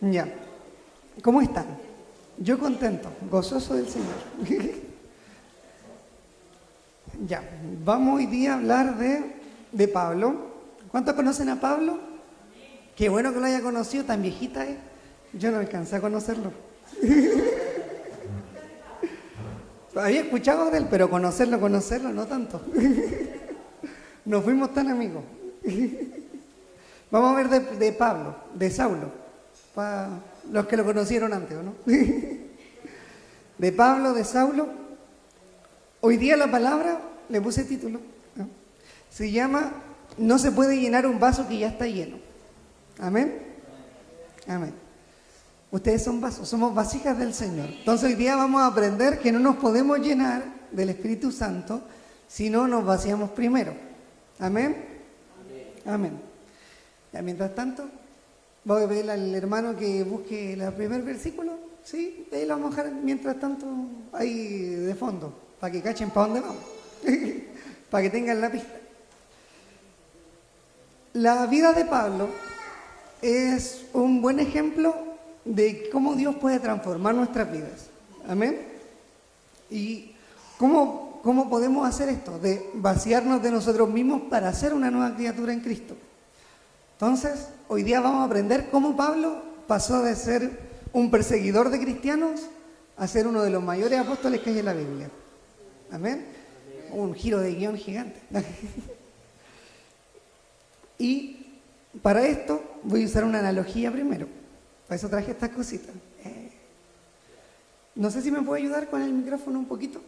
Ya. ¿Cómo están? Yo contento, gozoso del Señor. Ya, vamos hoy día a hablar de Pablo. ¿Cuántos conocen a Pablo? Qué bueno que lo haya conocido, tan viejita es. Yo no alcancé a conocerlo. Había escuchado de él, pero conocerlo, no tanto. No fuimos tan amigos. Vamos a ver de Pablo, de Saulo, para los que lo conocieron antes, ¿o no? De Pablo, de Saulo. Hoy día la palabra, le puse título, ¿no? Se llama "No se puede llenar un vaso que ya está lleno". Amén. Amén. Ustedes son vasos, somos vasijas del Señor. Entonces hoy día vamos a aprender que no nos podemos llenar del Espíritu Santo si no nos vaciamos primero. Amén. Amén. Ya, mientras tanto, voy a pedirle al hermano que busque el primer versículo. Sí, ahí lo vamos a dejar mientras tanto ahí de fondo, para que cachen para dónde vamos, para que tengan la pista. La vida de Pablo es un buen ejemplo de cómo Dios puede transformar nuestras vidas. Amén. Y cómo podemos hacer esto, de vaciarnos de nosotros mismos para ser una nueva criatura en Cristo. Entonces, hoy día vamos a aprender cómo Pablo pasó de ser un perseguidor de cristianos a ser uno de los mayores apóstoles que hay en la Biblia. Amén. Un giro de guión gigante. Y para esto voy a usar una analogía primero. Para eso traje estas cositas. No sé si me puede ayudar con el micrófono un poquito,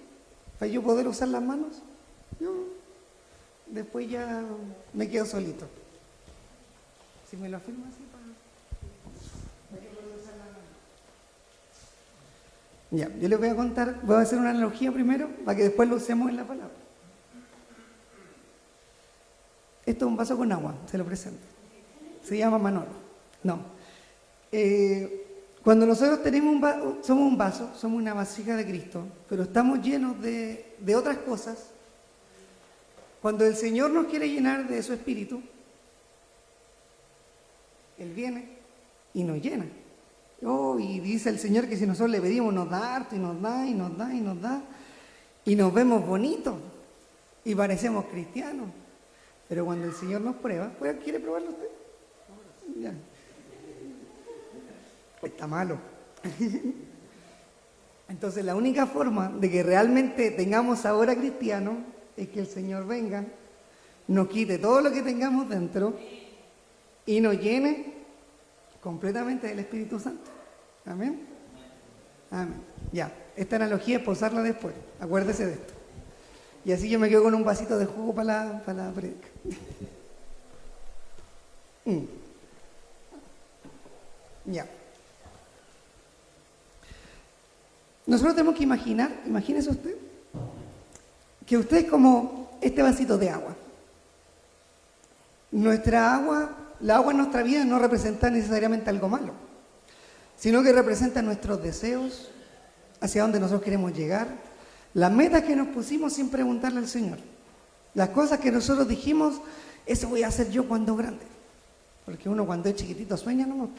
para yo poder usar las manos. Yo después ya me quedo solito. Si me lo afirma así para yo poder usar las manos. Ya, yo les voy a contar, voy a hacer una analogía primero para que después lo usemos en la palabra. Esto es un vaso con agua, se lo presento. Se llama Manolo. No. Cuando nosotros somos un vaso, somos una vasija de Cristo, pero estamos llenos de otras cosas. Cuando el Señor nos quiere llenar de su Espíritu, Él viene y nos llena. Y dice el Señor que si nosotros le pedimos, nos da harto, y nos da, y nos da, y nos da. Y nos vemos bonitos, y parecemos cristianos. Pero cuando el Señor nos prueba, ¿quiere probarlo usted? Ya. Está malo. Entonces la única forma de que realmente tengamos sabor a cristiano es que el Señor venga, nos quite todo lo que tengamos dentro y nos llene completamente del Espíritu Santo. Amén. Amén. Ya, esta analogía es posarla después, acuérdese de esto. Y así yo me quedo con un vasito de jugo para la predica. Ya. Nosotros tenemos que imagínese usted, que usted es como este vasito de agua. La agua en nuestra vida no representa necesariamente algo malo, sino que representa nuestros deseos, hacia dónde nosotros queremos llegar, las metas que nos pusimos sin preguntarle al Señor, las cosas que nosotros dijimos, eso voy a hacer yo cuando grande, porque uno cuando es chiquitito sueña nomás.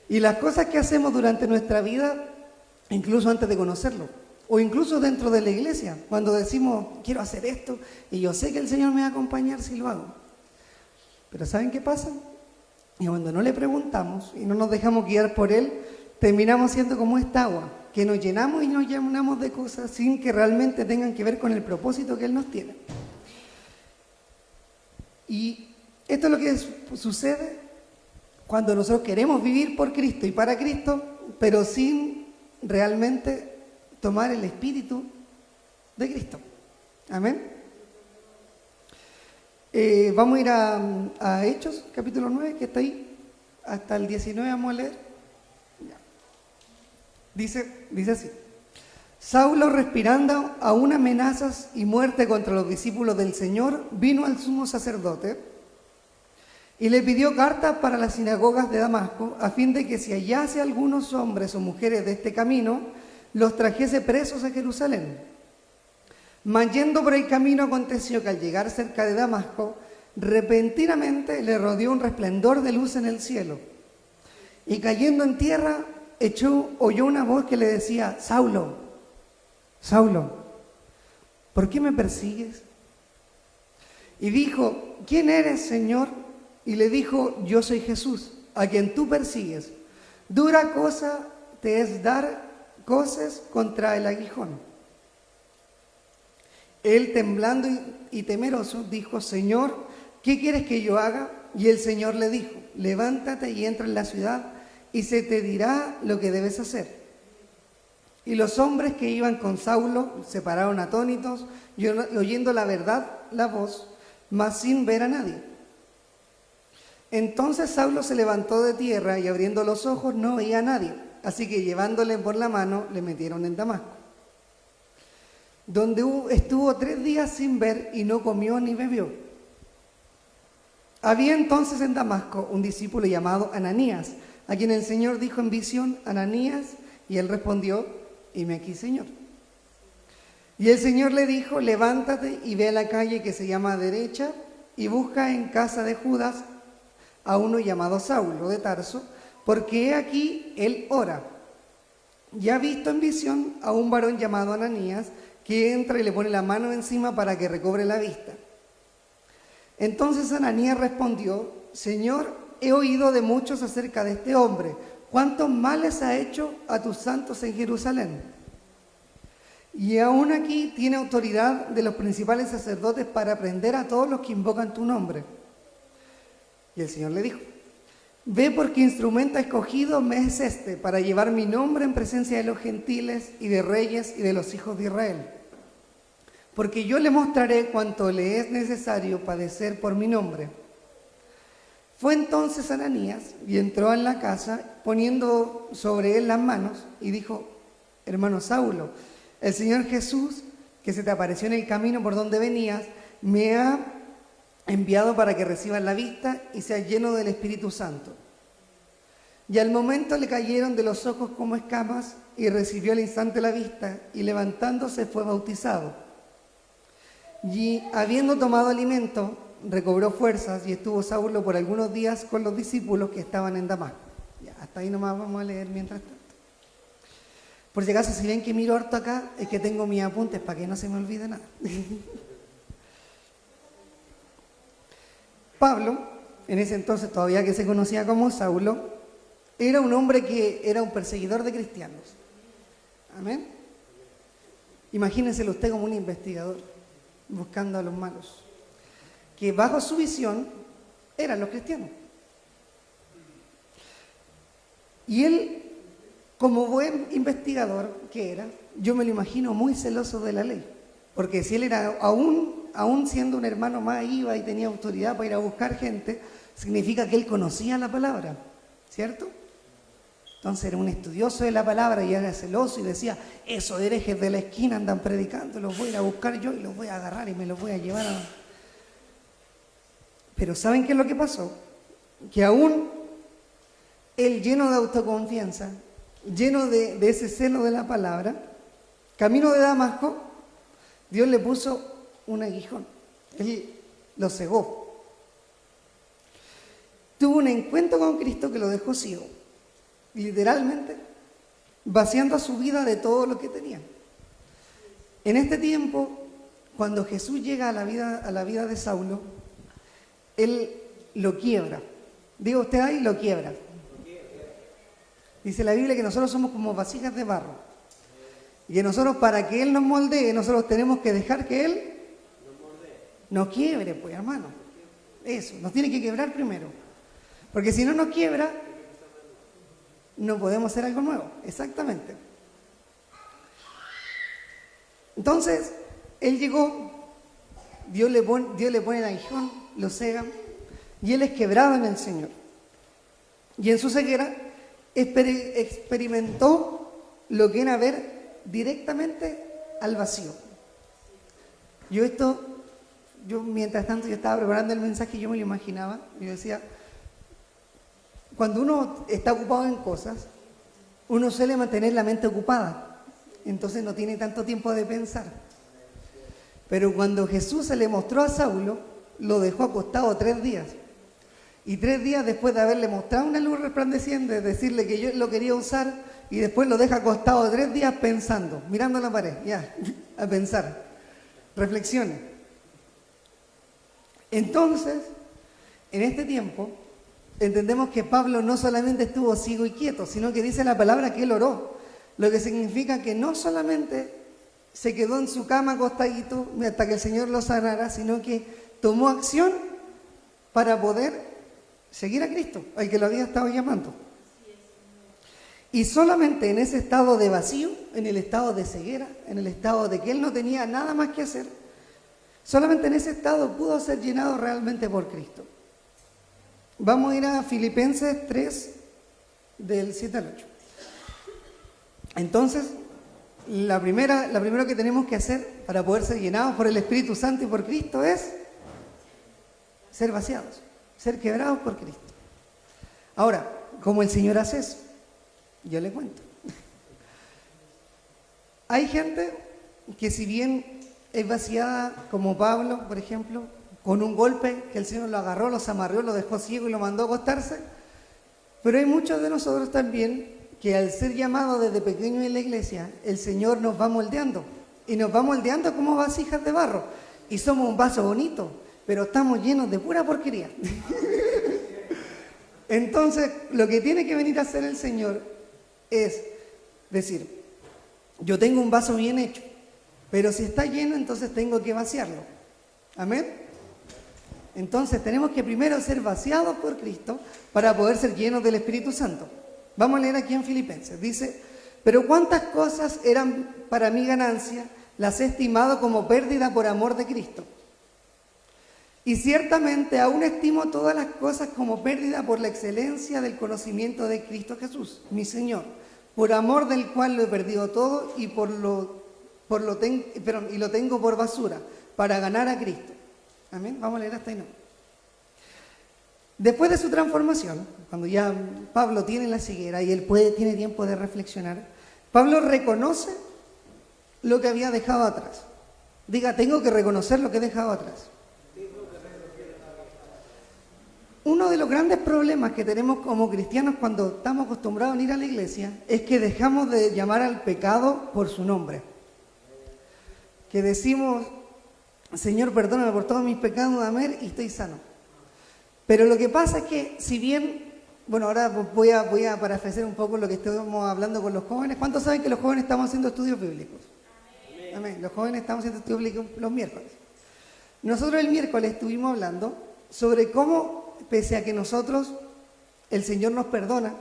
Y las cosas que hacemos durante nuestra vida, incluso antes de conocerlo, o incluso dentro de la iglesia, cuando decimos, quiero hacer esto, y yo sé que el Señor me va a acompañar si lo hago. Pero ¿saben qué pasa? Y cuando no le preguntamos y no nos dejamos guiar por Él, terminamos siendo como esta agua, que nos llenamos y nos llenamos de cosas sin que realmente tengan que ver con el propósito que Él nos tiene. Y esto es lo que sucede cuando nosotros queremos vivir por Cristo y para Cristo, pero sin realmente tomar el Espíritu de Cristo. Amén. Vamos a ir a Hechos, capítulo 9, que está ahí, hasta el 19 vamos a leer. Dice así: Saulo, respirando aún amenazas y muerte contra los discípulos del Señor, vino al sumo sacerdote y le pidió cartas para las sinagogas de Damasco, a fin de que si hallase algunos hombres o mujeres de este camino, los trajese presos a Jerusalén. Mas yendo por el camino, aconteció que al llegar cerca de Damasco, repentinamente le rodeó un resplandor de luz en el cielo. Y cayendo en tierra, oyó una voz que le decía: Saulo, Saulo, ¿por qué me persigues? Y dijo: ¿quién eres, Señor? Y le dijo: yo soy Jesús, a quien tú persigues. Dura cosa te es dar coces contra el aguijón. Él, temblando y temeroso, dijo: Señor, ¿qué quieres que yo haga? Y el Señor le dijo: levántate y entra en la ciudad, y se te dirá lo que debes hacer. Y los hombres que iban con Saulo se pararon atónitos, y oyendo la verdad, la voz, mas sin ver a nadie. Entonces Saulo se levantó de tierra y abriendo los ojos no veía a nadie. Así que llevándole por la mano le metieron en Damasco, donde estuvo 3 días sin ver y no comió ni bebió. Había entonces en Damasco un discípulo llamado Ananías, a quien el Señor dijo en visión: Ananías, y él respondió: heme aquí, Señor. Y el Señor le dijo: levántate y ve a la calle que se llama Derecha y busca en casa de Judas a uno llamado Saulo de Tarso, porque he aquí él ora. Y ha visto en visión a un varón llamado Ananías, que entra y le pone la mano encima para que recobre la vista. Entonces Ananías respondió: Señor, he oído de muchos acerca de este hombre, cuántos males ha hecho a tus santos en Jerusalén. Y aún aquí tiene autoridad de los principales sacerdotes para prender a todos los que invocan tu nombre. Y el Señor le dijo: ve, porque instrumento escogido me es este, para llevar mi nombre en presencia de los gentiles y de reyes y de los hijos de Israel. Porque yo le mostraré cuánto le es necesario padecer por mi nombre. Fue entonces Ananías y entró en la casa, poniendo sobre él las manos, y dijo: hermano Saulo, el Señor Jesús, que se te apareció en el camino por donde venías, me ha enviado para que recibas la vista y seas lleno del Espíritu Santo. Y al momento le cayeron de los ojos como escamas, y recibió al instante la vista, y levantándose fue bautizado. Y habiendo tomado alimento, recobró fuerzas, y estuvo Saulo por algunos días con los discípulos que estaban en Damasco. Ya, hasta ahí nomás vamos a leer mientras tanto. Por si acaso, si ven que miro harto acá, es que tengo mis apuntes para que no se me olvide nada. Pablo, en ese entonces todavía que se conocía como Saulo, era un hombre que era un perseguidor de cristianos. Amén. Imagínenselo usted como un investigador buscando a los malos, que bajo su visión eran los cristianos. Y él, como buen investigador que era, yo me lo imagino muy celoso de la ley, porque si él era aún siendo un hermano más, iba y tenía autoridad para ir a buscar gente, significa que él conocía la palabra, ¿cierto? Entonces era un estudioso de la palabra y era celoso y decía: esos herejes de la esquina andan predicando, los voy a ir a buscar yo y los voy a agarrar y me los voy a llevar a... Pero ¿saben qué es lo que pasó? Que aún él, lleno de autoconfianza, lleno de ese celo de la palabra, camino de Damasco, Dios le puso un aguijón. Él lo cegó. Tuvo un encuentro con Cristo que lo dejó ciego, literalmente vaciando a su vida de todo lo que tenía. En este tiempo, cuando Jesús llega a la vida de Saulo, él lo quiebra. Digo usted ahí, lo quiebra. Dice la Biblia que nosotros somos como vasijas de barro, y que nosotros, para que Él nos moldee, nosotros tenemos que dejar que Él nos quiebre, pues, hermano. Eso, nos tiene que quebrar primero, porque si no nos quiebra, no podemos hacer algo nuevo. Exactamente. Entonces, él llegó, Dios le pone el aguijón, lo cega, y él es quebrado en el Señor. Y en su ceguera experimentó lo que era ver directamente al vacío. Yo mientras tanto, yo estaba preparando el mensaje y yo me lo imaginaba. Yo decía, cuando uno está ocupado en cosas, uno suele mantener la mente ocupada, entonces no tiene tanto tiempo de pensar. Pero cuando Jesús se le mostró a Saulo, lo dejó acostado 3 días. Y 3 días después de haberle mostrado una luz resplandeciente, decirle que yo lo quería usar, y después lo deja acostado 3 días pensando, mirando la pared, ya, a pensar. Reflexione. Entonces, en este tiempo, entendemos que Pablo no solamente estuvo ciego y quieto, sino que dice la palabra que él oró, lo que significa que no solamente se quedó en su cama acostadito hasta que el Señor lo sanara, sino que tomó acción para poder seguir a Cristo, al que lo había estado llamando. Y solamente en ese estado de vacío, en el estado de ceguera, en el estado de que él no tenía nada más que hacer, solamente en ese estado pudo ser llenado realmente por Cristo. Vamos a ir a Filipenses 3, del 7 al 8. Entonces, lo primero que tenemos que hacer para poder ser llenados por el Espíritu Santo y por Cristo es ser vaciados, ser quebrados por Cristo. Ahora, ¿cómo el Señor hace eso? Yo le cuento. Hay gente que, si bien es vaciada, como Pablo, por ejemplo, con un golpe que el Señor lo agarró, lo amarró, lo dejó ciego y lo mandó a acostarse, pero hay muchos de nosotros también que, al ser llamados desde pequeños en la iglesia, el Señor nos va moldeando, y nos va moldeando como vasijas de barro, y somos un vaso bonito, pero estamos llenos de pura porquería. Entonces, lo que tiene que venir a hacer el Señor es decir, yo tengo un vaso bien hecho, pero si está lleno, entonces tengo que vaciarlo. ¿Amén? Entonces tenemos que primero ser vaciados por Cristo para poder ser llenos del Espíritu Santo. Vamos a leer aquí en Filipenses. Dice, pero cuántas cosas eran para mi ganancia, las he estimado como pérdida por amor de Cristo. Y ciertamente aún estimo todas las cosas como pérdida por la excelencia del conocimiento de Cristo Jesús, mi Señor, por amor del cual lo he perdido todo y lo tengo por basura, para ganar a Cristo. Amén. Vamos a leer hasta ahí, no. Después de su transformación, cuando ya Pablo tiene la ceguera y él tiene tiempo de reflexionar, Pablo reconoce lo que había dejado atrás. Diga, tengo que reconocer lo que he dejado atrás. Uno de los grandes problemas que tenemos como cristianos cuando estamos acostumbrados a ir a la iglesia es que dejamos de llamar al pecado por su nombre. Que decimos, Señor, perdóname por todos mis pecados, amén, y estoy sano. Pero lo que pasa es que, si bien, bueno, ahora voy a parafrasear un poco lo que estuvimos hablando con los jóvenes. ¿Cuántos saben que los jóvenes estamos haciendo estudios bíblicos? Amén. Los jóvenes estamos haciendo estudios bíblicos los miércoles. Nosotros el miércoles estuvimos hablando sobre cómo, pese a que nosotros, el Señor nos perdona,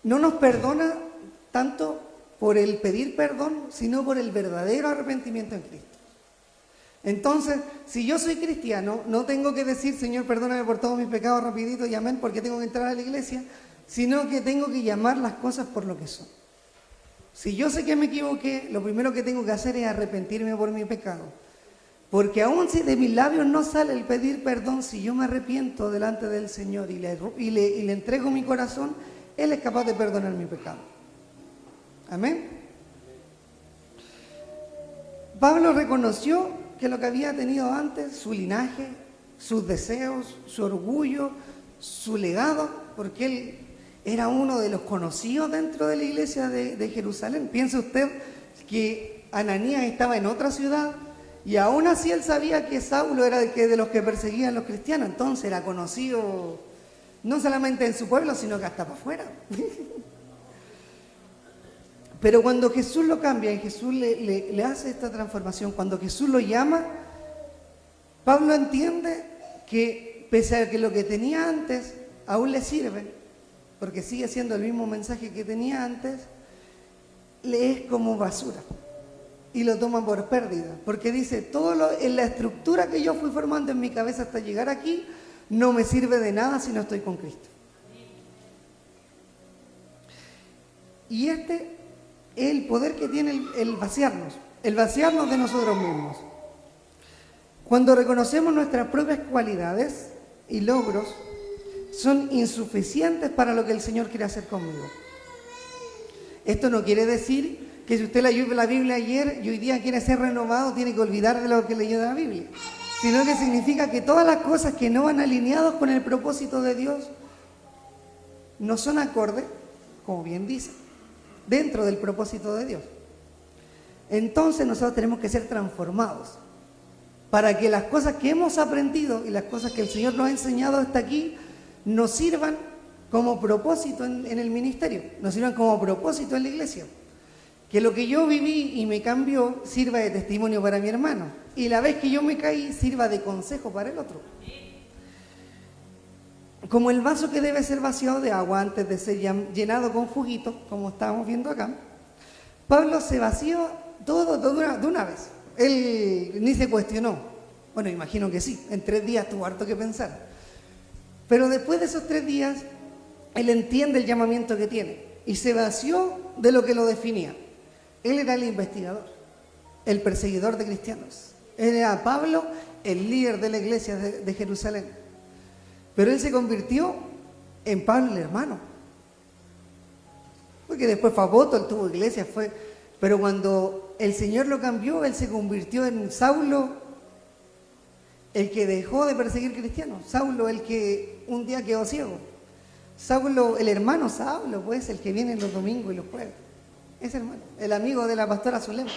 no nos perdona tanto por el pedir perdón, sino por el verdadero arrepentimiento en Cristo. Entonces, si yo soy cristiano, no tengo que decir, Señor, perdóname por todos mis pecados rapidito y amén, porque tengo que entrar a la iglesia, sino que tengo que llamar las cosas por lo que son. Si yo sé que me equivoqué, lo primero que tengo que hacer es arrepentirme por mi pecado. Porque aun si de mis labios no sale el pedir perdón, si yo me arrepiento delante del Señor y le entrego mi corazón, Él es capaz de perdonar mi pecado. Amén. Pablo reconoció que lo que había tenido antes, su linaje, sus deseos, su orgullo, su legado, porque él era uno de los conocidos dentro de la iglesia de Jerusalén. Piense usted que Ananías estaba en otra ciudad, y aún así él sabía que Saulo era de los que perseguían a los cristianos. Entonces era conocido no solamente en su pueblo, sino que hasta para afuera. Pero cuando Jesús lo cambia y Jesús le hace esta transformación, cuando Jesús lo llama, Pablo entiende que pese a que lo que tenía antes aún le sirve, porque sigue siendo el mismo mensaje que tenía antes, le es como basura. Y lo toma por pérdida, porque dice, en la estructura que yo fui formando en mi cabeza hasta llegar aquí, no me sirve de nada si no estoy con Cristo. Y este es el poder que tiene el vaciarnos de nosotros mismos. Cuando reconocemos nuestras propias cualidades y logros, son insuficientes para lo que el Señor quiere hacer conmigo. Esto no quiere decir que si usted leyó la Biblia ayer y hoy día quiere ser renovado, tiene que olvidar de lo que leyó de la Biblia. sino que significa que todas las cosas que no van alineadas con el propósito de Dios no son acordes, como bien dice, dentro del propósito de Dios. Entonces nosotros tenemos que ser transformados para que las cosas que hemos aprendido y las cosas que el Señor nos ha enseñado hasta aquí nos sirvan como propósito en el ministerio, nos sirvan como propósito en la iglesia. Que lo que yo viví y me cambió sirva de testimonio para mi hermano. Y la vez que yo me caí sirva de consejo para el otro. Como el vaso que debe ser vaciado de agua antes de ser llenado con juguito, como estábamos viendo acá, Pablo se vació todo de una vez. Él ni se cuestionó. Bueno, imagino que sí, en 3 días tuvo harto que pensar. Pero después de esos 3 días, él entiende el llamamiento que tiene y se vació de lo que lo definía. Él era el investigador, el perseguidor de cristianos. Él era Pablo, el líder de la iglesia de Jerusalén. Pero él se convirtió en Pablo el hermano. Porque después fue apóstol, tuvo iglesia, pero cuando el Señor lo cambió, él se convirtió en Saulo, el que dejó de perseguir cristianos. Saulo, el que un día quedó ciego. Saulo, el hermano Saulo, pues, el que viene los domingos y los jueves. Ese hermano, el amigo de la pastora Zulema.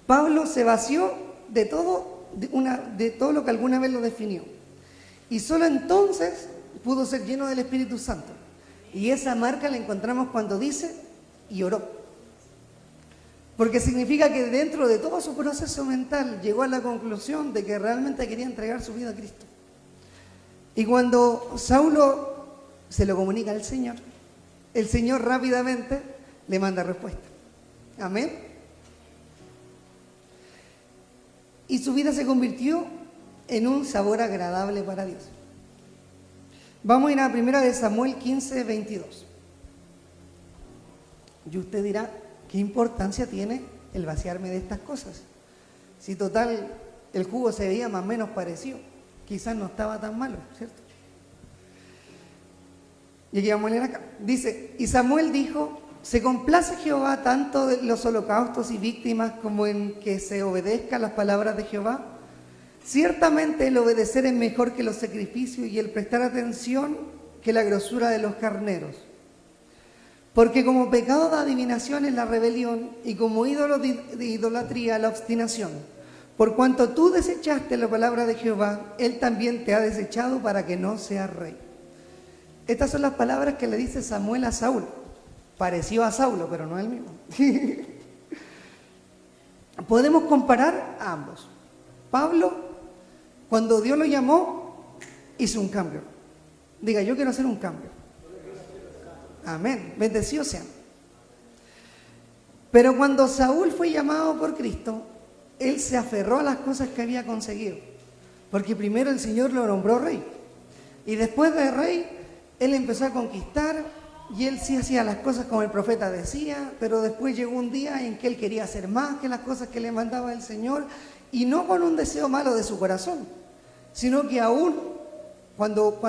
Pablo se vació de todo lo que alguna vez lo definió. Y solo entonces pudo ser lleno del Espíritu Santo. Y esa marca la encontramos cuando dice, y oró. Porque significa que dentro de todo su proceso mental llegó a la conclusión de que realmente quería entregar su vida a Cristo. Y cuando Saulo se lo comunica al Señor, el Señor rápidamente le manda respuesta. Amén. Y su vida se convirtió en un sabor agradable para Dios. Vamos a ir a 1 Samuel 15, 22. Y usted dirá, ¿qué importancia tiene el vaciarme de estas cosas? Si total el jugo se veía más o menos parecido, quizás no estaba tan malo, ¿cierto? Y aquí vamos a leer acá. Dice, y Samuel dijo, ¿se complace Jehová tanto de los holocaustos y víctimas como en que se obedezca las palabras de Jehová? Ciertamente el obedecer es mejor que los sacrificios y el prestar atención que la grosura de los carneros. Porque como pecado de adivinación es la rebelión y como ídolo de idolatría la obstinación. Por cuanto tú desechaste la palabra de Jehová, Él también te ha desechado para que no seas rey. Estas son las palabras que le dice Samuel a Saúl. Pareció a Saulo, pero no es el mismo. Podemos comparar a ambos. Pablo, cuando Dios lo llamó, hizo un cambio. Diga, yo quiero hacer un cambio. Amén. Bendecidos sean. Pero cuando Saúl fue llamado por Cristo, él se aferró a las cosas que había conseguido. Porque primero el Señor lo nombró rey. Y después de rey, él empezó a conquistar y él sí hacía las cosas como el profeta decía, pero después llegó un día en que él quería hacer más que las cosas que le mandaba el Señor, y no con un deseo malo de su corazón, sino que aún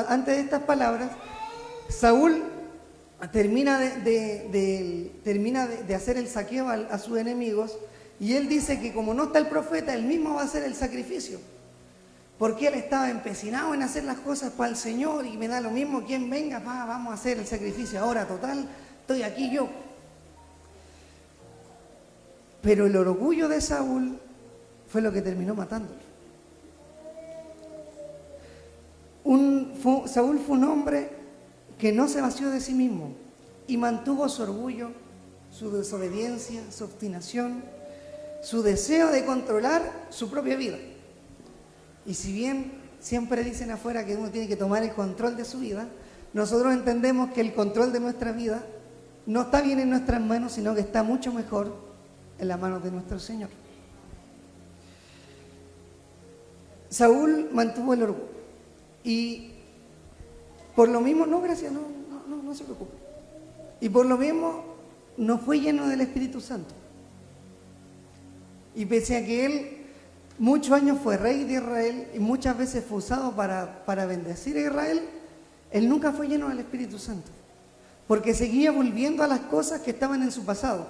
antes de estas palabras, Saúl termina de hacer el saqueo a sus enemigos, y él dice que como no está el profeta, él mismo va a hacer el sacrificio. Porque él estaba empecinado en hacer las cosas para el Señor y me da lo mismo quien venga, vamos a hacer el sacrificio ahora, total, estoy aquí yo. Pero el orgullo de Saúl fue lo que terminó matándolo. Saúl fue un hombre que no se vació de sí mismo y mantuvo su orgullo, su desobediencia, su obstinación, su deseo de controlar su propia vida. Y si bien siempre dicen afuera que uno tiene que tomar el control de su vida, nosotros entendemos que el control de nuestra vida no está bien en nuestras manos, sino que está mucho mejor en las manos de nuestro Señor. Saúl mantuvo el orgullo y por lo mismo, no se preocupe, y por lo mismo no fue lleno del Espíritu Santo. Y pese a que él muchos años fue rey de Israel y muchas veces fue usado para bendecir a Israel, él nunca fue lleno del Espíritu Santo, porque seguía volviendo a las cosas que estaban en su pasado.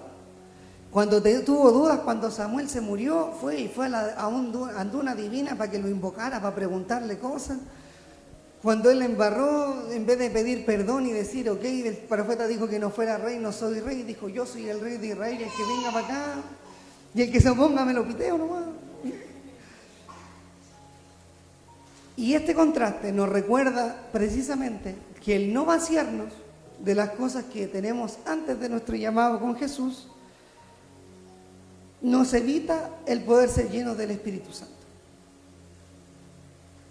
Cuando tuvo dudas, cuando Samuel se murió, fue a una divina para que lo invocara, para preguntarle cosas. Cuando él embarró, en vez de pedir perdón y decir, ok, el profeta dijo que no fuera rey, no soy rey, dijo, yo soy el rey de Israel, y el que venga para acá, y el que se oponga me lo piteo nomás. Y este contraste nos recuerda precisamente que el no vaciarnos de las cosas que tenemos antes de nuestro llamado con Jesús nos evita el poder ser llenos del Espíritu Santo.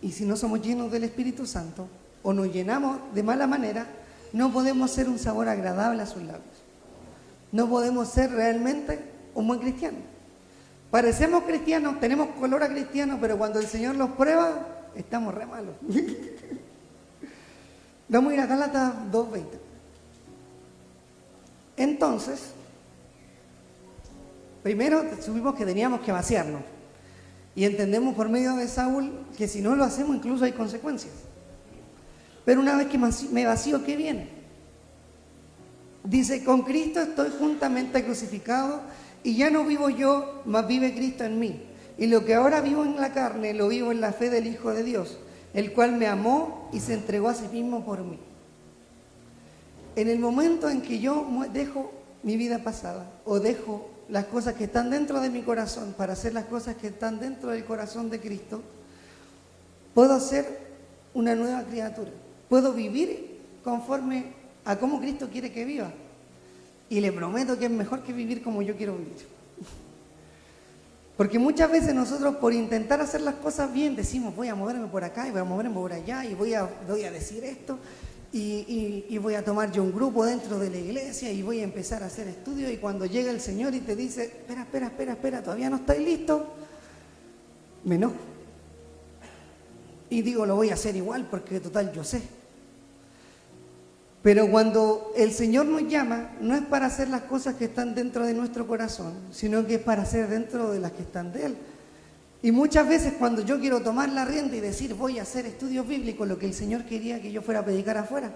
Y si no somos llenos del Espíritu Santo o nos llenamos de mala manera, no podemos ser un sabor agradable a sus labios. No podemos ser realmente un buen cristiano. Parecemos cristianos, tenemos color a cristiano, pero cuando el Señor los prueba, estamos re malos. Vamos a ir a Gálatas 2:20. Entonces, primero supimos que teníamos que vaciarnos. Y entendemos por medio de Saúl que si no lo hacemos incluso hay consecuencias. Pero una vez que me vacío, ¿qué viene? Dice, con Cristo estoy juntamente crucificado y ya no vivo yo, mas vive Cristo en mí. Y lo que ahora vivo en la carne, lo vivo en la fe del Hijo de Dios, el cual me amó y se entregó a sí mismo por mí. En el momento en que yo dejo mi vida pasada o dejo las cosas que están dentro de mi corazón para hacer las cosas que están dentro del corazón de Cristo, puedo ser una nueva criatura. Puedo vivir conforme a cómo Cristo quiere que viva. Y le prometo que es mejor que vivir como yo quiero vivir. Porque muchas veces nosotros por intentar hacer las cosas bien decimos voy a moverme por acá y voy a moverme por allá y voy a decir esto. Y voy a tomar yo un grupo dentro de la iglesia y voy a empezar a hacer estudios y cuando llega el Señor y te dice, espera, todavía no estáis listos, me enojo. Y digo, lo voy a hacer igual porque total yo sé. Pero cuando el Señor nos llama, no es para hacer las cosas que están dentro de nuestro corazón, sino que es para hacer dentro de las que están de Él. Y muchas veces cuando yo quiero tomar la rienda y decir voy a hacer estudios bíblicos, lo que el Señor quería que yo fuera a predicar afuera,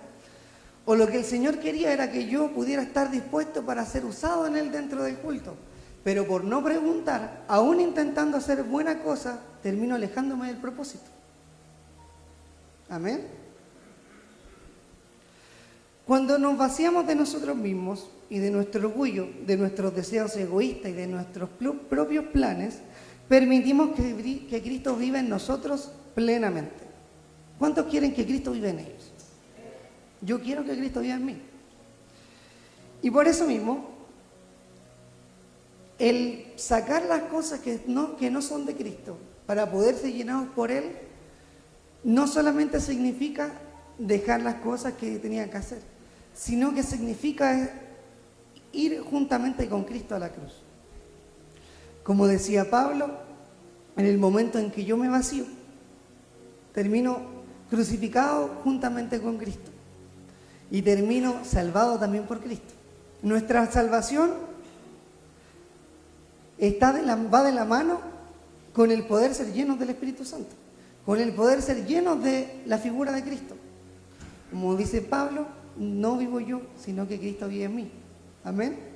o lo que el Señor quería era que yo pudiera estar dispuesto para ser usado en Él dentro del culto, pero por no preguntar, aún intentando hacer buena cosa, termino alejándome del propósito. Amén. Cuando nos vaciamos de nosotros mismos y de nuestro orgullo, de nuestros deseos egoístas y de nuestros propios planes, permitimos que Cristo viva en nosotros plenamente. ¿Cuántos quieren que Cristo viva en ellos? Yo quiero que Cristo viva en mí. Y por eso mismo, el sacar las cosas que no son de Cristo para poder ser llenados por Él, no solamente significa dejar las cosas que tenía que hacer, sino que significa ir juntamente con Cristo a la cruz. Como decía Pablo, en el momento en que yo me vacío, termino crucificado juntamente con Cristo y termino salvado también por Cristo. Nuestra salvación va de la mano con el poder ser llenos del Espíritu Santo, con el poder ser llenos de la figura de Cristo. Como dice Pablo, no vivo yo, sino que Cristo vive en mí. Amén.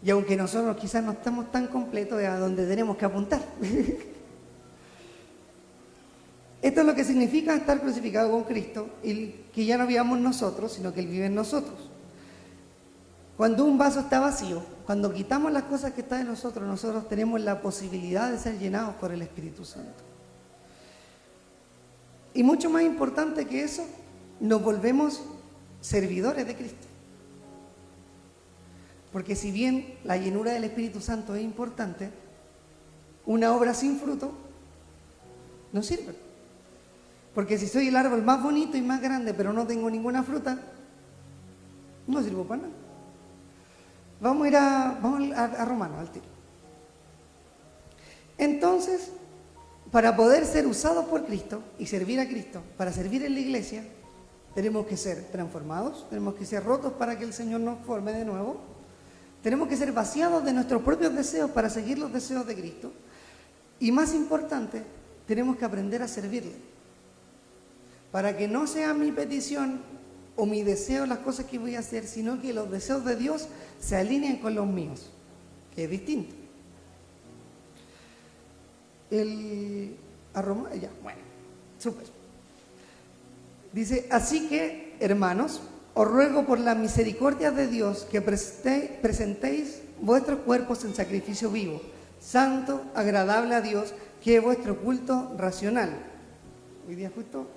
Y aunque nosotros quizás no estamos tan completos, es a donde tenemos que apuntar. Esto es lo que significa estar crucificado con Cristo, y que ya no vivamos nosotros, sino que Él vive en nosotros. Cuando un vaso está vacío, cuando quitamos las cosas que están en nosotros, nosotros tenemos la posibilidad de ser llenados por el Espíritu Santo. Y mucho más importante que eso, nos volvemos servidores de Cristo. Porque si bien la llenura del Espíritu Santo es importante, una obra sin fruto no sirve. Porque si soy el árbol más bonito y más grande, pero no tengo ninguna fruta, no sirvo para nada. Vamos a Romanos, al tiro. Entonces, para poder ser usados por Cristo y servir a Cristo, para servir en la iglesia, tenemos que ser transformados, tenemos que ser rotos para que el Señor nos forme de nuevo. Tenemos que ser vaciados de nuestros propios deseos para seguir los deseos de Cristo. Y más importante, tenemos que aprender a servirle. Para que no sea mi petición o mi deseo las cosas que voy a hacer, sino que los deseos de Dios se alineen con los míos. que es distinto. Bueno, súper. Dice, así que, hermanos, os ruego por la misericordia de Dios que presentéis vuestros cuerpos en sacrificio vivo, santo, agradable a Dios, que es vuestro culto racional. Hoy día justo,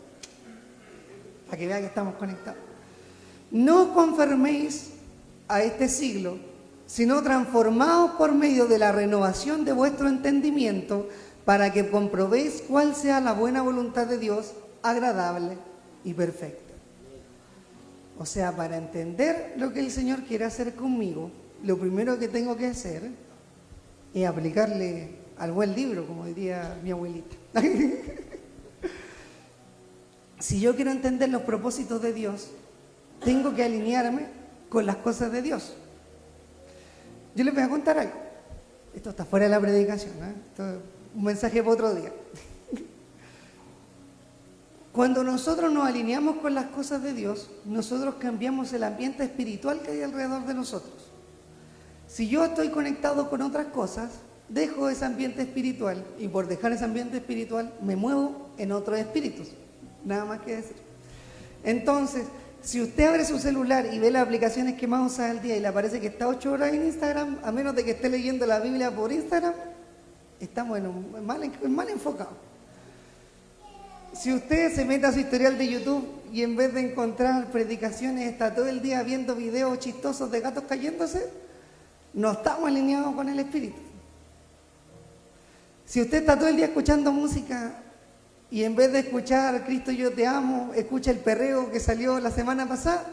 para que vean que estamos conectados. No os conforméis a este siglo, sino transformaos por medio de la renovación de vuestro entendimiento, para que comprobéis cuál sea la buena voluntad de Dios, agradable y perfecta. O sea, para entender lo que el Señor quiere hacer conmigo, lo primero que tengo que hacer es aplicarle al buen libro, como diría mi abuelita. Si yo quiero entender los propósitos de Dios, tengo que alinearme con las cosas de Dios. Yo les voy a contar algo. Esto está fuera de la predicación, ¿eh? Esto es un mensaje para otro día. Cuando nosotros nos alineamos con las cosas de Dios, nosotros cambiamos el ambiente espiritual que hay alrededor de nosotros. Si yo estoy conectado con otras cosas, dejo ese ambiente espiritual y por dejar ese ambiente espiritual me muevo en otros espíritus. Nada más que decir. Entonces, si usted abre su celular y ve las aplicaciones que más usa al día y le aparece que está 8 horas en Instagram, a menos de que esté leyendo la Biblia por Instagram, estamos mal enfocados. Si usted se mete a su historial de YouTube y en vez de encontrar predicaciones está todo el día viendo videos chistosos de gatos cayéndose, no estamos alineados con el Espíritu. Si usted está todo el día escuchando música y en vez de escuchar Cristo yo te amo, escucha el perreo que salió la semana pasada,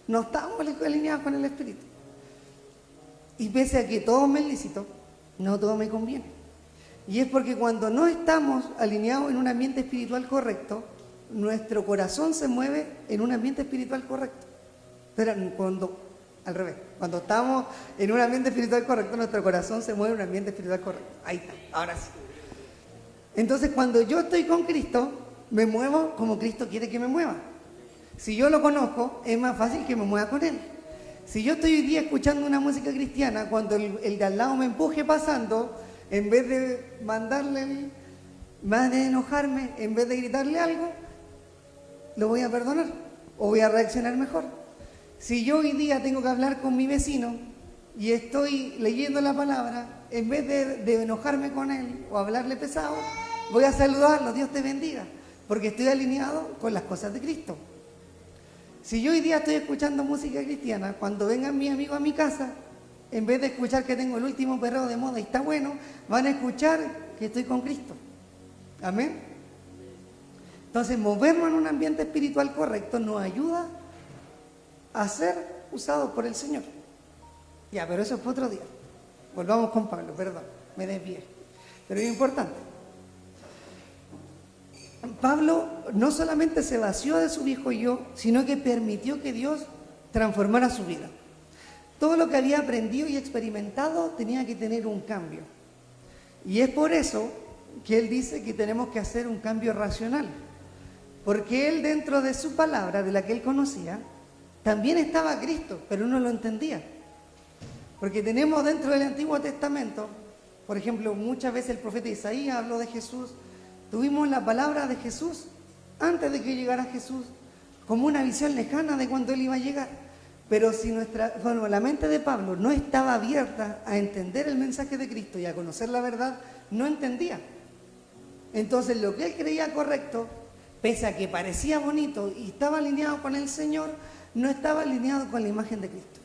no estamos alineados con el Espíritu. Y pese a que todo me es lícito, no todo me conviene. Y es porque cuando no estamos alineados en un ambiente espiritual correcto, nuestro corazón se mueve en un ambiente espiritual correcto. Pero al revés, cuando estamos en un ambiente espiritual correcto, nuestro corazón se mueve en un ambiente espiritual correcto. Ahí está, ahora sí. Entonces, cuando yo estoy con Cristo, me muevo como Cristo quiere que me mueva. Si yo lo conozco, es más fácil que me mueva con Él. Si yo estoy hoy día escuchando una música cristiana, cuando el de al lado me empuje pasando, en vez de mandarle, más de enojarme, en vez de gritarle algo, lo voy a perdonar o voy a reaccionar mejor. Si yo hoy día tengo que hablar con mi vecino y estoy leyendo la palabra, en vez de enojarme con él o hablarle pesado, voy a saludarlo, Dios te bendiga, porque estoy alineado con las cosas de Cristo. Si yo hoy día estoy escuchando música cristiana, cuando vengan mis amigos a mi casa, en vez de escuchar que tengo el último perreo de moda y está bueno, van a escuchar que estoy con Cristo. Amén. Entonces, movernos en un ambiente espiritual correcto nos ayuda a ser usados por el Señor. Ya, pero eso es para otro día. Volvamos con Pablo, perdón, me desvié. Pero es importante. Pablo no solamente se vació de su viejo yo, sino que permitió que Dios transformara su vida. Todo lo que había aprendido y experimentado tenía que tener un cambio. Y es por eso que él dice que tenemos que hacer un cambio racional. Porque él, dentro de su palabra, de la que él conocía, también estaba Cristo, pero no lo entendía. Porque tenemos dentro del Antiguo Testamento, por ejemplo, muchas veces el profeta Isaías habló de Jesús. Tuvimos la palabra de Jesús antes de que llegara Jesús, como una visión lejana de cuando él iba a llegar. Pero si la mente de Pablo no estaba abierta a entender el mensaje de Cristo y a conocer la verdad, no entendía. Entonces lo que él creía correcto, pese a que parecía bonito y estaba alineado con el Señor, no estaba alineado con la imagen de Cristo.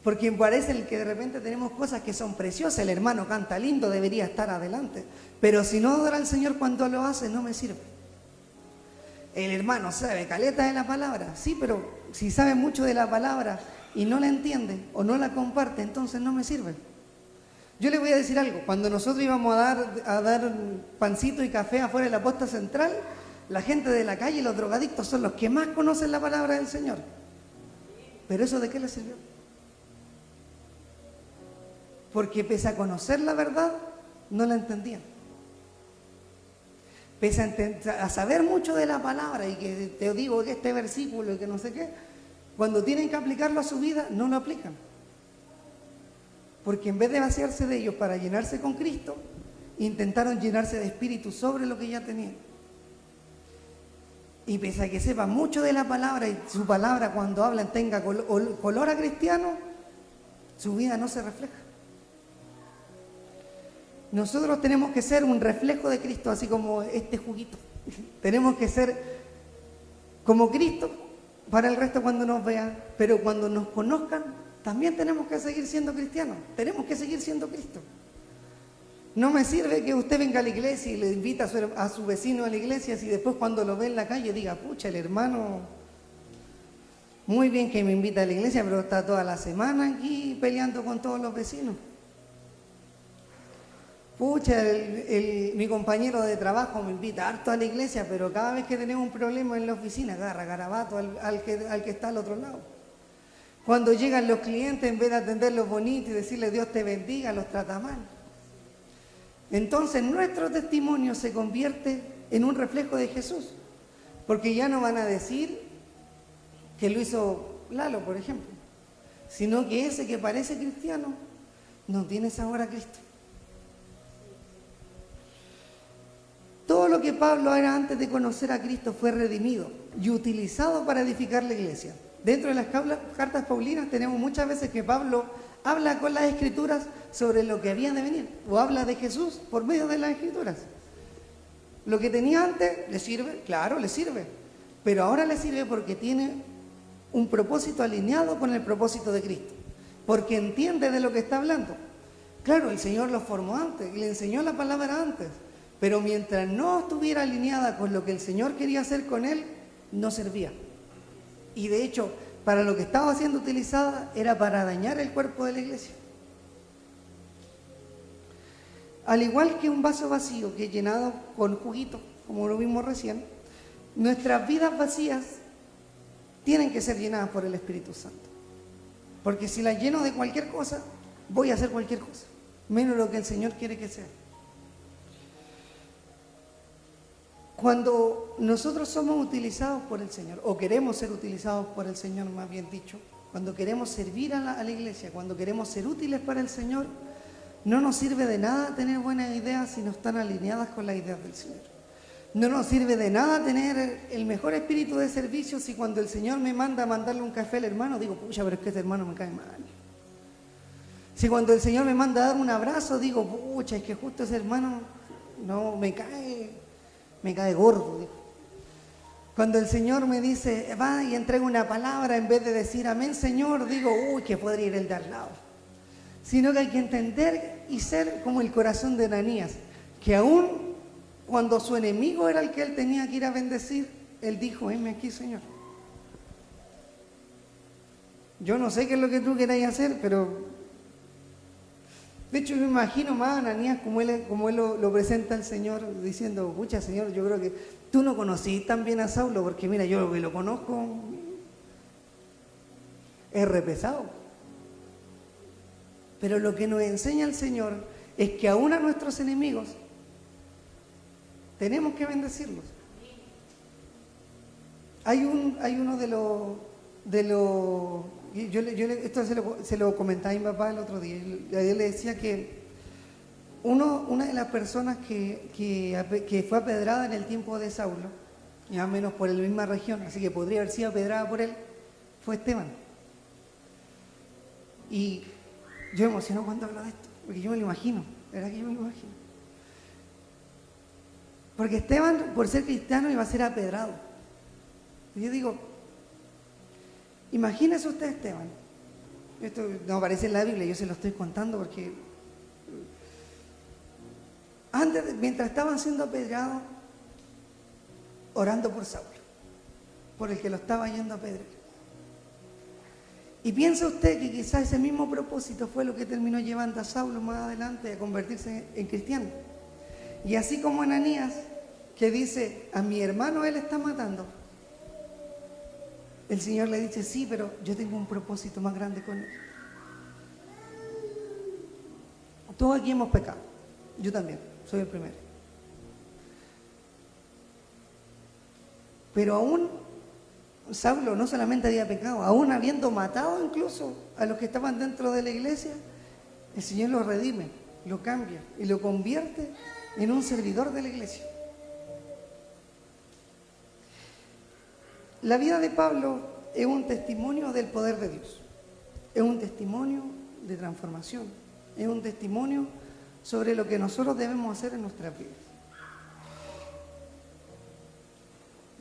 Porque parece que de repente tenemos cosas que son preciosas, el hermano canta lindo, debería estar adelante, pero si no adora al Señor cuando lo hace, no me sirve. El hermano sabe caleta de la palabra, sí, pero si sabe mucho de la palabra y no la entiende o no la comparte, entonces no me sirve. Yo le voy a decir algo, cuando nosotros íbamos a dar pancito y café afuera de la posta central, la gente de la calle y los drogadictos son los que más conocen la palabra del Señor. ¿Pero eso de qué les sirvió? Porque pese a conocer la verdad, no la entendían. Pese a saber mucho de la palabra y que te digo que este versículo y que no sé qué, cuando tienen que aplicarlo a su vida, no lo aplican. porque en vez de vaciarse de ellos para llenarse con Cristo, intentaron llenarse de espíritu sobre lo que ya tenían. Y pese a que sepan mucho de la palabra y su palabra cuando hablan tenga color a cristiano, su vida no se refleja. Nosotros tenemos que ser un reflejo de Cristo, así como este juguito. Tenemos que ser como Cristo para el resto cuando nos vean, pero cuando nos conozcan, también tenemos que seguir siendo cristianos. Tenemos que seguir siendo Cristo. No me sirve que usted venga a la iglesia y le invita a su vecino a la iglesia si después cuando lo ve en la calle diga, pucha, el hermano, muy bien que me invita a la iglesia, pero está toda la semana aquí peleando con todos los vecinos. Pucha, mi compañero de trabajo me invita harto a la iglesia, pero cada vez que tenemos un problema en la oficina agarra garabato al que está al otro lado. Cuando llegan los clientes, en vez de atenderlos bonito y decirle Dios te bendiga, los trata mal. Entonces nuestro testimonio se convierte en un reflejo de Jesús, porque ya no van a decir que lo hizo Lalo, por ejemplo, sino que ese que parece cristiano no tiene sabor a Cristo. Todo lo que Pablo era antes de conocer a Cristo fue redimido y utilizado para edificar la iglesia. Dentro de las cartas paulinas tenemos muchas veces que Pablo habla con las escrituras sobre lo que había de venir, o habla de Jesús por medio de las escrituras. Lo que tenía antes, ¿le sirve? Claro, le sirve, pero ahora le sirve porque tiene un propósito alineado con el propósito de Cristo, porque entiende de lo que está hablando. Claro, el Señor lo formó antes y le enseñó la palabra antes, pero mientras no estuviera alineada con lo que el Señor quería hacer con él, no servía. Y de hecho, para lo que estaba siendo utilizada era para dañar el cuerpo de la iglesia. Al igual que un vaso vacío que es llenado con juguito, como lo vimos recién, nuestras vidas vacías tienen que ser llenadas por el Espíritu Santo. Porque si las lleno de cualquier cosa, voy a hacer cualquier cosa, menos lo que el Señor quiere que sea. Cuando nosotros somos utilizados por el Señor, o queremos ser utilizados por el Señor, más bien dicho, cuando queremos servir a la iglesia, cuando queremos ser útiles para el Señor, no nos sirve de nada tener buenas ideas si no están alineadas con las ideas del Señor. No nos sirve de nada tener el mejor espíritu de servicio si cuando el Señor me manda a mandarle un café al hermano, digo, pucha, pero es que este hermano me cae mal. Si cuando el Señor me manda a dar un abrazo, digo, pucha, es que justo ese hermano no me cae gordo. Digo. Cuando el Señor me dice, va y entrega una palabra, en vez de decir amén, Señor, digo, uy, que podría ir el de al lado. Sino que hay que entender y ser como el corazón de Ananías, que aún cuando su enemigo era el que él tenía que ir a bendecir, él dijo, heme aquí, Señor. Yo no sé qué es lo que tú queráis hacer, pero de hecho me imagino más a Ananías como él lo presenta al Señor, diciendo, pucha, Señor, yo creo que tú no conocí tan bien a Saulo, porque mira, yo lo que lo conozco es re pesado. Pero lo que nos enseña el Señor es que aún a nuestros enemigos tenemos que bendecirlos. Hay uno de los esto se lo comentaba a mi papá el otro día. Yo le decía que una de las personas que fue apedrada en el tiempo de Saulo, ya menos por la misma región, así que podría haber sido apedrada por él, fue Esteban. Y yo me emociono cuando hablo de esto, porque yo me lo imagino, ¿verdad que yo me lo imagino? Porque Esteban, por ser cristiano, iba a ser apedrado. Y yo digo, imagínese usted, Esteban. Esto no aparece en la Biblia, yo se lo estoy contando porque mientras estaban siendo apedreados, orando por Saulo, por el que lo estaba yendo a apedrear. Y piensa usted que quizás ese mismo propósito fue lo que terminó llevando a Saulo más adelante a convertirse en cristiano. Y así como Ananías, que dice, a mi hermano él está matando, el Señor le dice, sí, pero yo tengo un propósito más grande con él. Todos aquí hemos pecado, yo también, soy el primero. Pero aún Saulo no solamente había pecado, aún habiendo matado incluso a los que estaban dentro de la iglesia, el Señor lo redime, lo cambia y lo convierte en un servidor de la iglesia. La vida de Pablo es un testimonio del poder de Dios, es un testimonio de transformación, es un testimonio sobre lo que nosotros debemos hacer en nuestras vidas.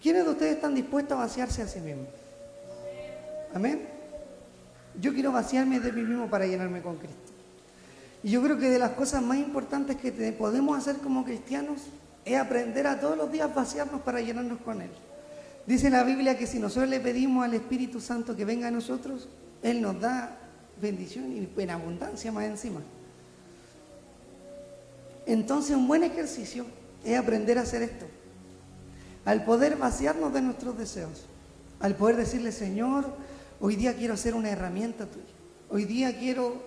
¿Quiénes de ustedes están dispuestos a vaciarse a sí mismos? Amén. Yo quiero vaciarme de mí mismo para llenarme con Cristo. Y yo creo que de las cosas más importantes que podemos hacer como cristianos es aprender a todos los días vaciarnos para llenarnos con Él. Dice la Biblia que si nosotros le pedimos al Espíritu Santo que venga a nosotros, Él nos da bendición y en abundancia más encima. Entonces un buen ejercicio es aprender a hacer esto. Al poder vaciarnos de nuestros deseos, al poder decirle, Señor, hoy día quiero ser una herramienta tuya. Hoy día quiero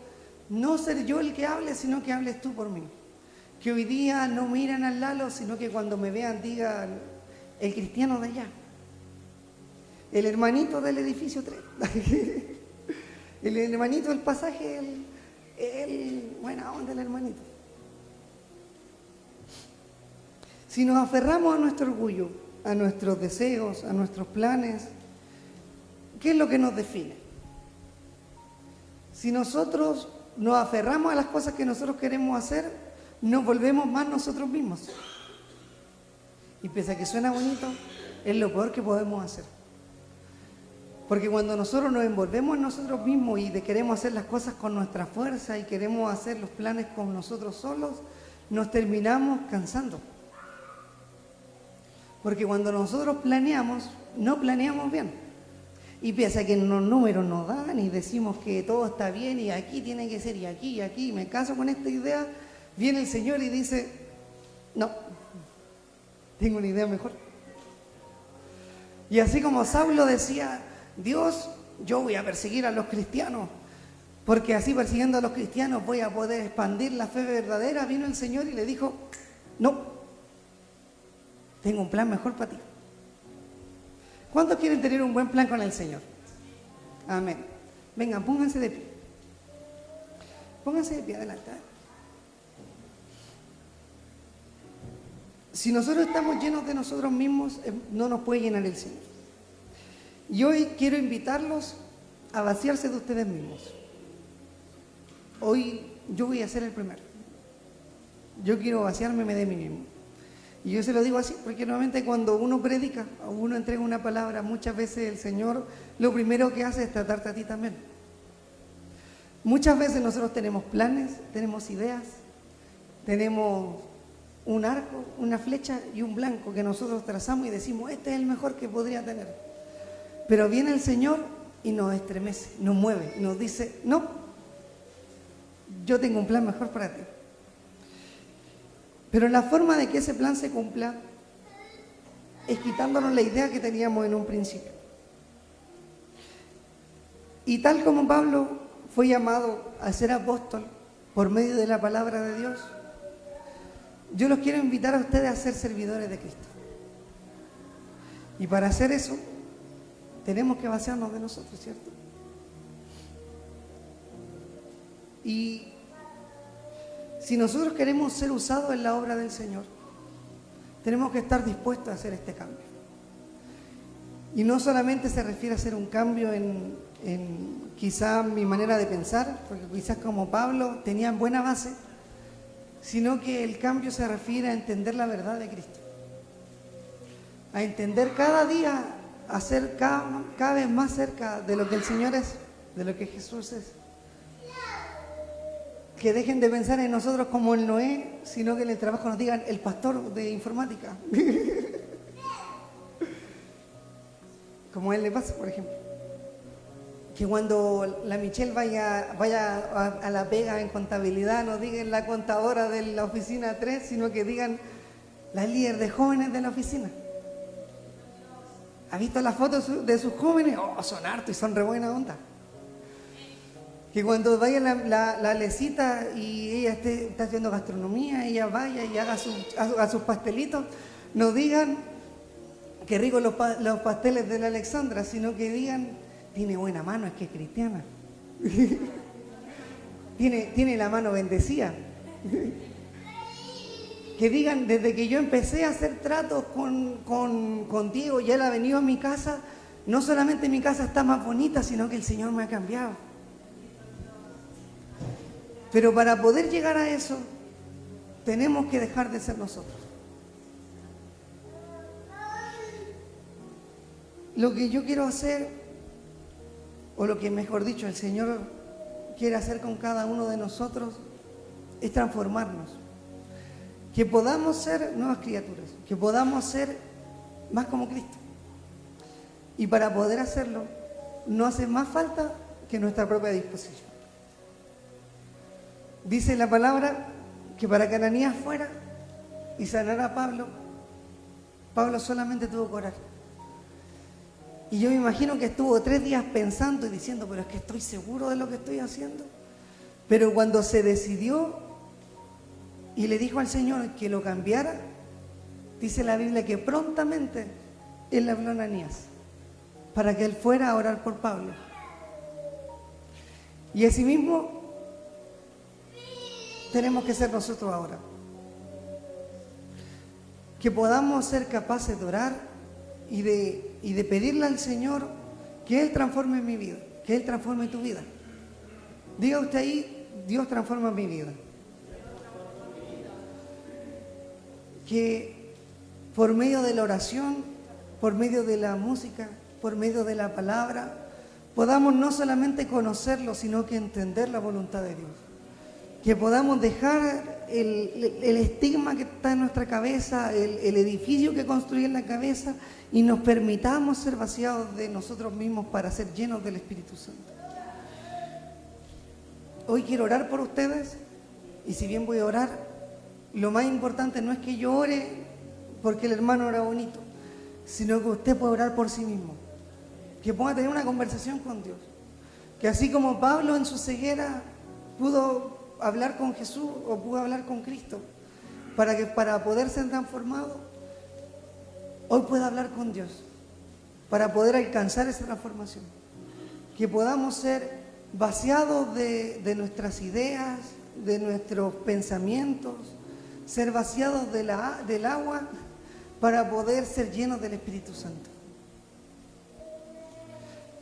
no ser yo el que hable, sino que hables tú por mí. Que hoy día no miren al Lalo, sino que cuando me vean digan, el cristiano de allá. El hermanito del edificio 3. El hermanito del pasaje, buena onda el hermanito. Si nos aferramos a nuestro orgullo, a nuestros deseos, a nuestros planes, ¿qué es lo que nos define? Si nosotros nos aferramos a las cosas que nosotros queremos hacer, nos volvemos más nosotros mismos. Y pese a que suena bonito, es lo peor que podemos hacer. Porque cuando nosotros nos envolvemos en nosotros mismos y queremos hacer las cosas con nuestra fuerza y queremos hacer los planes con nosotros solos, nos terminamos cansando. Porque cuando nosotros planeamos, no planeamos bien. Y piensa que los números nos dan y decimos que todo está bien y aquí tiene que ser y aquí, me caso con esta idea, viene el Señor y dice, no, tengo una idea mejor. Y así como Saulo decía, Dios, yo voy a perseguir a los cristianos, porque así persiguiendo a los cristianos voy a poder expandir la fe verdadera, vino el Señor y le dijo, no, tengo un plan mejor para ti. ¿Cuántos quieren tener un buen plan con el Señor? Amén. Vengan, pónganse de pie. Pónganse de pie, adelante. Si nosotros estamos llenos de nosotros mismos, no nos puede llenar el Señor. Y hoy quiero invitarlos a vaciarse de ustedes mismos. Hoy yo voy a ser el primero. Yo quiero vaciarme de mí mismo. Y yo se lo digo así, porque normalmente cuando uno predica o uno entrega una palabra, muchas veces el Señor lo primero que hace es tratarte a ti también. Muchas veces nosotros tenemos planes, tenemos ideas, tenemos un arco, una flecha y un blanco que nosotros trazamos y decimos, este es el mejor que podría tener. Pero viene el Señor y nos estremece, nos mueve, nos dice, no, yo tengo un plan mejor para ti. Pero la forma de que ese plan se cumpla es quitándonos la idea que teníamos en un principio. Y tal como Pablo fue llamado a ser apóstol por medio de la palabra de Dios, yo los quiero invitar a ustedes a ser servidores de Cristo. Y para hacer eso, tenemos que vaciarnos de nosotros, ¿cierto? Y si nosotros queremos ser usados en la obra del Señor, tenemos que estar dispuestos a hacer este cambio. Y no solamente se refiere a hacer un cambio en quizá mi manera de pensar, porque quizás como Pablo tenían buena base, sino que el cambio se refiere a entender la verdad de Cristo. A entender cada día, a ser cada vez más cerca de lo que el Señor es, de lo que Jesús es. Que dejen de pensar en nosotros como el Noé, sino que en el trabajo nos digan el pastor de informática. Como a él le pasa, por ejemplo. Que cuando la Michelle vaya a la pega en contabilidad, no digan la contadora de la oficina 3, sino que digan la líder de jóvenes de la oficina. ¿Ha visto las fotos de sus jóvenes? Oh, son hartos y son re buena onda. Que cuando vaya la Lecita y ella está haciendo gastronomía, ella vaya y haga sus pastelitos, no digan que ricos los pasteles de la Alexandra, sino que digan, tiene buena mano, es que es cristiana. tiene la mano bendecida. Que digan, desde que yo empecé a hacer tratos con Diego y él ha venido a mi casa, no solamente mi casa está más bonita, sino que el Señor me ha cambiado. Pero para poder llegar a eso, tenemos que dejar de ser nosotros. Lo que yo quiero hacer, o lo que mejor dicho el Señor quiere hacer con cada uno de nosotros, es transformarnos. Que podamos ser nuevas criaturas, que podamos ser más como Cristo. Y para poder hacerlo, no hace más falta que nuestra propia disposición. Dice la palabra que para que Ananías fuera y sanara a Pablo, Pablo solamente tuvo que orar. Y yo me imagino que estuvo 3 días pensando y diciendo, pero es que estoy seguro de lo que estoy haciendo. Pero cuando se decidió y le dijo al Señor que lo cambiara, dice la Biblia que prontamente Él le habló a Ananías para que él fuera a orar por Pablo. Y asimismo tenemos que ser nosotros ahora. Que podamos ser capaces de orar y de pedirle al Señor que Él transforme mi vida, que Él transforme tu vida. Diga usted ahí, Dios transforma mi vida. Que por medio de la oración, por medio de la música, por medio de la palabra, podamos no solamente conocerlo, sino que entender la voluntad de Dios. Que podamos dejar el estigma que está en nuestra cabeza, el edificio que construí en la cabeza, y nos permitamos ser vaciados de nosotros mismos para ser llenos del Espíritu Santo. Hoy quiero orar por ustedes, y si bien voy a orar, lo más importante no es que yo ore porque el hermano ora bonito, sino que usted puede orar por sí mismo, que pueda tener una conversación con Dios, que así como Pablo en su ceguera pudo hablar con Jesús o pudo hablar con Cristo, para poder ser transformado, hoy pueda hablar con Dios, para poder alcanzar esa transformación, que podamos ser vaciados de nuestras ideas, de nuestros pensamientos, ser vaciados del agua para poder ser llenos del Espíritu Santo.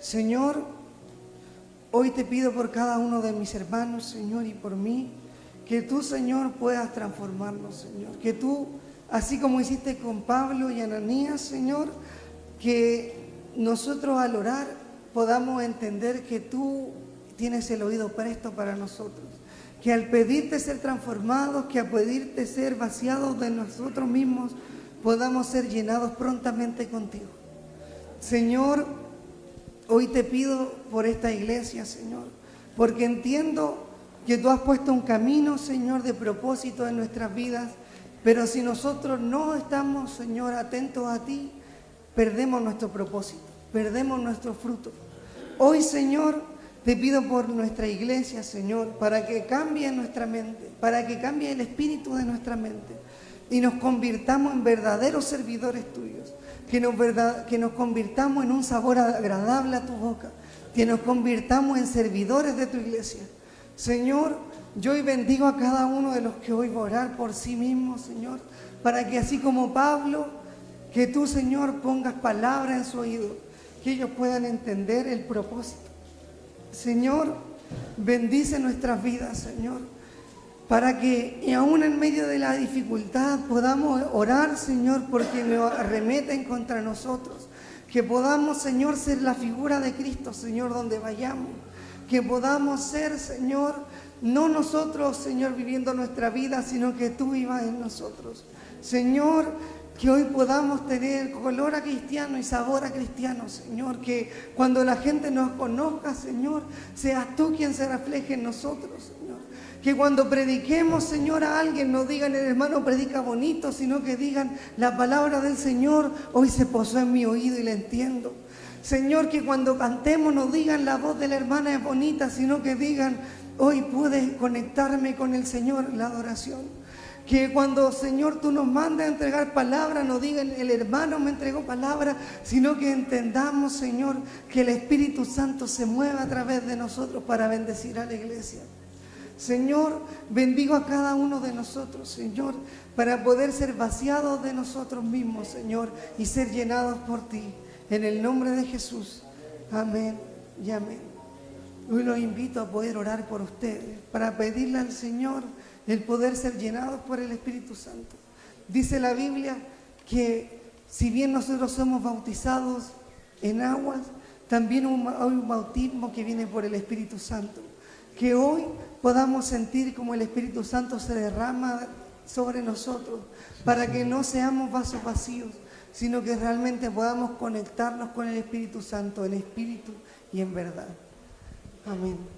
Señor, hoy te pido por cada uno de mis hermanos, Señor, y por mí, que tú, Señor, puedas transformarnos, Señor. Que tú, así como hiciste con Pablo y Ananías, Señor, que nosotros al orar podamos entender que tú tienes el oído presto para nosotros. Que al pedirte ser transformados, que al pedirte ser vaciados de nosotros mismos, podamos ser llenados prontamente contigo. Señor, hoy te pido por esta iglesia, Señor, porque entiendo que tú has puesto un camino, Señor, de propósito en nuestras vidas, pero si nosotros no estamos, Señor, atentos a ti, perdemos nuestro propósito, perdemos nuestro fruto. Hoy, Señor, te pido por nuestra iglesia, Señor, para que cambie nuestra mente, para que cambie el espíritu de nuestra mente y nos convirtamos en verdaderos servidores tuyos, que nos convirtamos en un sabor agradable a tu boca, que nos convirtamos en servidores de tu iglesia. Señor, yo hoy bendigo a cada uno de los que hoy va a orar por sí mismos, Señor, para que así como Pablo, que tú, Señor, pongas palabra en su oído, que ellos puedan entender el propósito. Señor, bendice nuestras vidas, Señor, para que y aún en medio de la dificultad podamos orar, Señor, porque nos arremeten contra nosotros. Que podamos, Señor, ser la figura de Cristo, Señor, donde vayamos. Que podamos ser, Señor, no nosotros, Señor, viviendo nuestra vida, sino que tú vivas en nosotros. Señor, que hoy podamos tener color a cristiano y sabor a cristiano, Señor. Que cuando la gente nos conozca, Señor, seas tú quien se refleje en nosotros, Señor. Que cuando prediquemos, Señor, a alguien no digan el hermano predica bonito, sino que digan la palabra del Señor hoy se posó en mi oído y la entiendo. Señor, que cuando cantemos no digan la voz de la hermana es bonita, sino que digan hoy pude conectarme con el Señor en la adoración. Que cuando, Señor, tú nos mandes a entregar palabra, no digan el hermano me entregó palabra, sino que entendamos, Señor, que el Espíritu Santo se mueva a través de nosotros para bendecir a la iglesia. Señor, bendigo a cada uno de nosotros, Señor, para poder ser vaciados de nosotros mismos, Señor, y ser llenados por ti. En el nombre de Jesús. Amén y amén. Hoy los invito a poder orar por ustedes, para pedirle al Señor el poder ser llenados por el Espíritu Santo. Dice la Biblia que si bien nosotros somos bautizados en aguas, también hay un bautismo que viene por el Espíritu Santo. Que hoy podamos sentir como el Espíritu Santo se derrama sobre nosotros, para que no seamos vasos vacíos, sino que realmente podamos conectarnos con el Espíritu Santo en espíritu y en verdad. Amén.